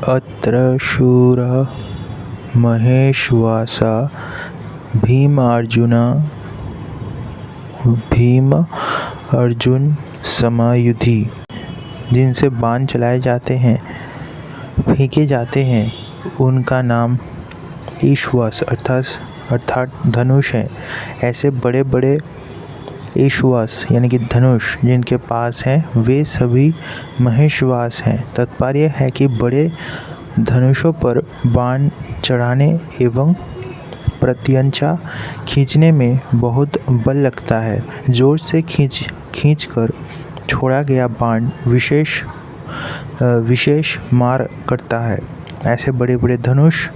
अत्र शूरः महेश्वासा भीम अर्जुन समायुधि। जिनसे बाण चलाए जाते हैं, फेंके जाते हैं, उनका नाम ईश्वास अर्थात धनुष है। ऐसे बड़े बड़े ईश्वास यानी कि धनुष जिनके पास हैं वे सभी महेश्वास हैं। तात्पर्य है कि बड़े धनुषों पर बाण चढ़ाने एवं प्रत्यंचा खींचने में बहुत बल लगता है। जोर से खींचकर छोड़ा गया बाण विशेष मार करता है। ऐसे बड़े बड़े धनुष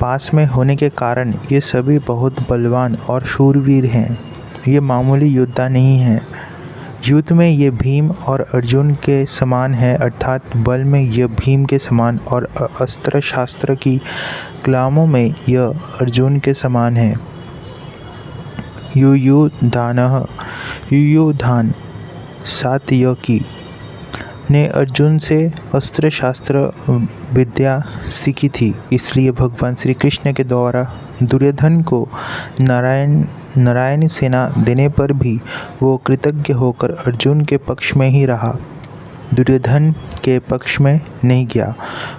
पास में होने के कारण ये सभी बहुत बलवान और शूरवीर हैं। ये मामूली योद्धा नहीं हैं। युद्ध में ये भीम और अर्जुन के समान है, अर्थात बल में यह भीम के समान और अस्त्र शास्त्र की कलाओं में यह अर्जुन के समान है। युयुधान सात्यकी ने अर्जुन से अस्त्र शास्त्र विद्या सीखी थी। इसलिए भगवान श्री कृष्ण के द्वारा दुर्योधन को नारायण सेना देने पर भी वो कृतज्ञ होकर अर्जुन के पक्ष में ही रहा, दुर्योधन के पक्ष में नहीं गया।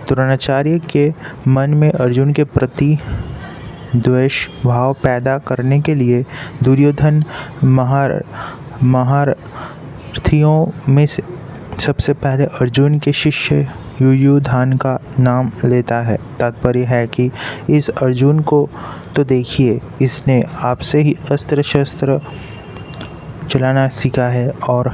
द्रोणाचार्य के मन में अर्जुन के प्रति द्वेष भाव पैदा करने के लिए दुर्योधन महारथियों में से सबसे पहले अर्जुन के शिष्य युयुधान का नाम लेता है। तात्पर्य है कि इस अर्जुन को तो देखिए, इसने आपसे ही अस्त्र शस्त्र चलाना सीखा है और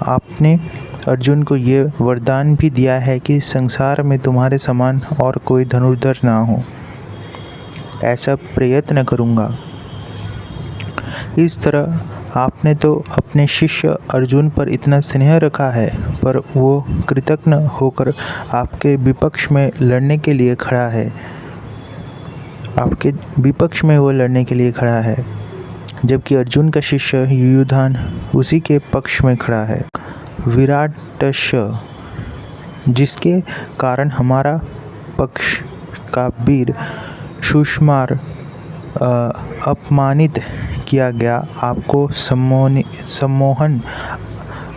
आपने अर्जुन को ये वरदान भी दिया है कि संसार में तुम्हारे समान और कोई धनुर्धर ना हो। ऐसा प्रयत्न करूँगा। इस तरह आपने तो अपने शिष्य अर्जुन पर इतना स्नेह रखा है, पर वो कृतज्ञ होकर आपके विपक्ष में लड़ने के लिए खड़ा है। आपके विपक्ष में वो लड़ने के लिए खड़ा है, जबकि अर्जुन का शिष्य युयुधान उसी के पक्ष में खड़ा है। विराटस्य, जिसके कारण हमारा पक्ष का वीर सुकुमार अपमानित किया गया, आपको सम्मोहन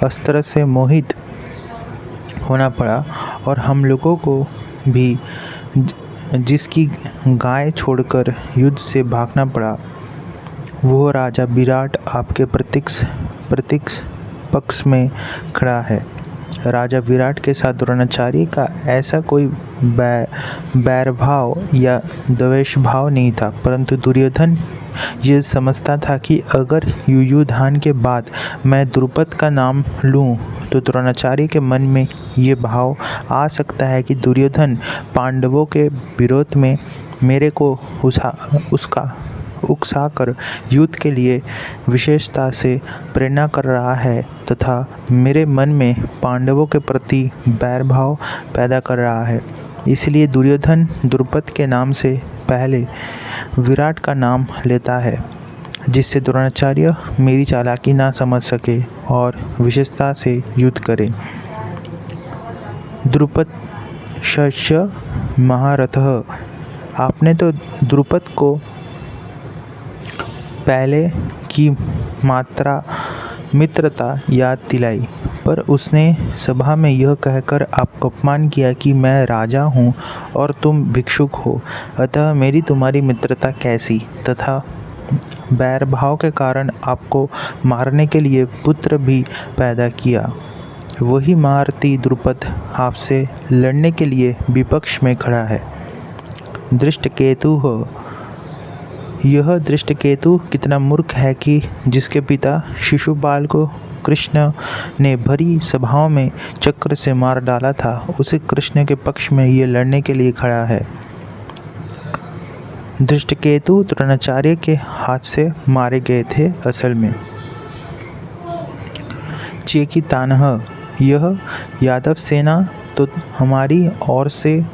अस्त्र से मोहित होना पड़ा और हम लोगों को भी जिसकी गाय छोड़कर युद्ध से भागना पड़ा, वो राजा विराट आपके प्रत्यक्ष पक्ष में खड़ा है। राजा विराट के साथ द्रोणाचार्य का ऐसा कोई बैरभाव या द्वेष भाव नहीं था, परंतु दुर्योधन ये समझता था कि अगर युयुधान के बाद मैं द्रुपद का नाम लूँ तो द्रोणाचार्य के मन में ये भाव आ सकता है कि दुर्योधन पांडवों के विरोध में मेरे को उकसाकर युद्ध के लिए विशेषता से प्रेरणा कर रहा है तथा मेरे मन में पांडवों के प्रति बैरभाव पैदा कर रहा है। इसलिए दुर्योधन द्रुपद के नाम से पहले विराट का नाम लेता है, जिससे द्रोणाचार्य मेरी चालाकी ना समझ सके और विशेषता से युद्ध करे। द्रुपद शस्य महारथः, आपने तो द्रुपद को पहले की मित्रता याद दिलाई, पर उसने सभा में यह कहकर आपका अपमान किया कि मैं राजा हूँ और तुम भिक्षुक हो, अतः मेरी तुम्हारी मित्रता कैसी, तथा बैरभाव के कारण आपको मारने के लिए पुत्र भी पैदा किया। वही महारथी द्रुपद आपसे लड़ने के लिए विपक्ष में खड़ा है। धृष्टकेतु हो, यह धृष्टकेतु कितना मूर्ख है कि जिसके पिता शिशुपाल को कृष्ण ने भरी सभाओं में चक्र से मार डाला था, उसे कृष्ण के पक्ष में ये लड़ने के लिए खड़ा है। धृष्टकेतु द्रोणाचार्य के हाथ से मारे गए थे असल में। चेकितानः, यह यादव सेना तो हमारी ओर से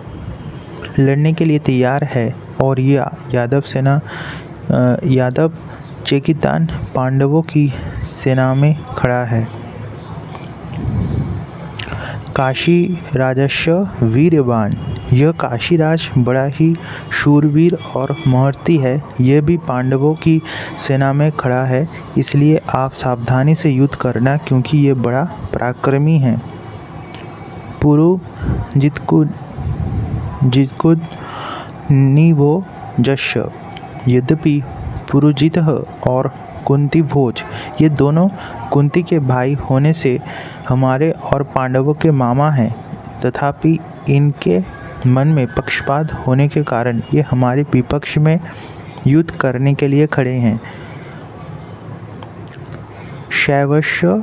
लड़ने के लिए तैयार है और यह यादव चेकितान पांडवों की सेना में खड़ा है। काशी राजस्य वीर्यवान। यह काशीराज बड़ा ही शूरवीर और महर्ती है। यह भी पांडवों की सेना में खड़ा है, इसलिए आप सावधानी से युद्ध करना, क्योंकि ये बड़ा पराक्रमी है। पुरु जितकुद निवो जश्य। यद्यपि पुरुजितः और कुंती भोज ये दोनों कुंती के भाई होने से हमारे और पांडवों के मामा हैं, तथापि इनके मन में पक्षपात होने के कारण ये हमारे विपक्ष में युद्ध करने के लिए खड़े हैं। शैवस्य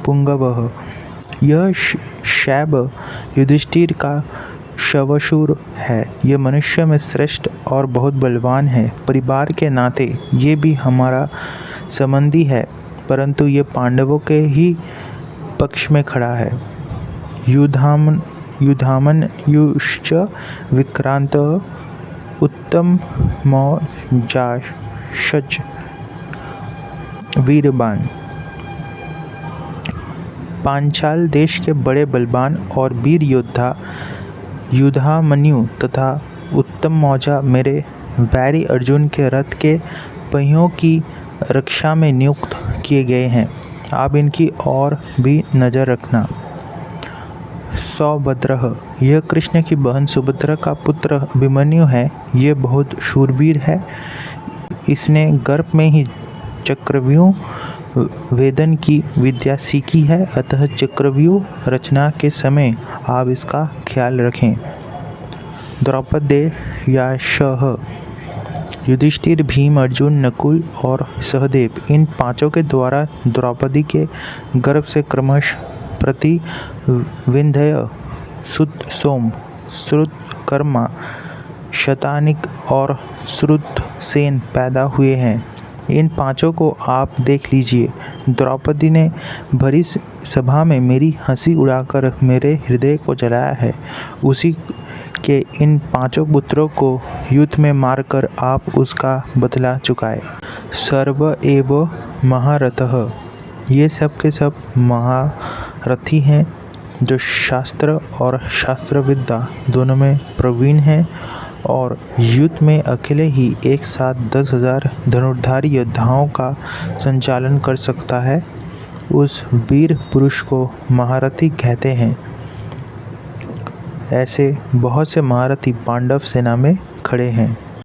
पुंगवः। यह शैव युधिष्ठिर का शवशूर है। यह मनुष्य में श्रेष्ठ और बहुत बलवान है। परिवार के नाते ये भी हमारा संबंधी है, परंतु ये पांडवों के ही पक्ष में खड़ा है। युधामन युश्च विक्रांत उत्तमौजाश्च वीरवान। पांचाल देश के बड़े बलवान और वीर योद्धा युधामन्यु तथा उत्तम मौजा मेरे बैरी अर्जुन के रथ के पहियों की रक्षा में नियुक्त किए गए हैं। आप इनकी ओर भी नज़र रखना। सौभद्रः। यह कृष्ण की बहन सुभद्रा का पुत्र अभिमन्यु है। यह बहुत शूरवीर है। इसने गर्भ में ही चक्रव्यूह वेदन की विद्या सीखी है, अतः चक्रव्यूह रचना के समय आप इसका ख्याल रखें। द्रौपदेयाशः। युधिष्ठिर, भीम, अर्जुन, नकुल और सहदेव, इन पांचों के द्वारा द्रौपदी के गर्भ से क्रमश प्रतिविंध्य, सुत-सोम, श्रुतकर्मा, शतानिक और श्रुतसेन पैदा हुए हैं। इन पांचों को आप देख लीजिए। द्रौपदी ने भरी सभा में मेरी हंसी उड़ाकर मेरे हृदय को जलाया है। उसी के इन पांचों पुत्रों को युद्ध में मारकर आप उसका बदला चुकाए। सर्व एव महारथः। ये सब के सब महारथी हैं, जो शास्त्र और शास्त्रविद्या दोनों में प्रवीण हैं और युद्ध में अकेले ही एक साथ 10,000 धनुर्धारी योद्धाओं का संचालन कर सकता है। उस वीर पुरुष को महारथी कहते हैं। ऐसे बहुत से महारथी पांडव सेना में खड़े हैं।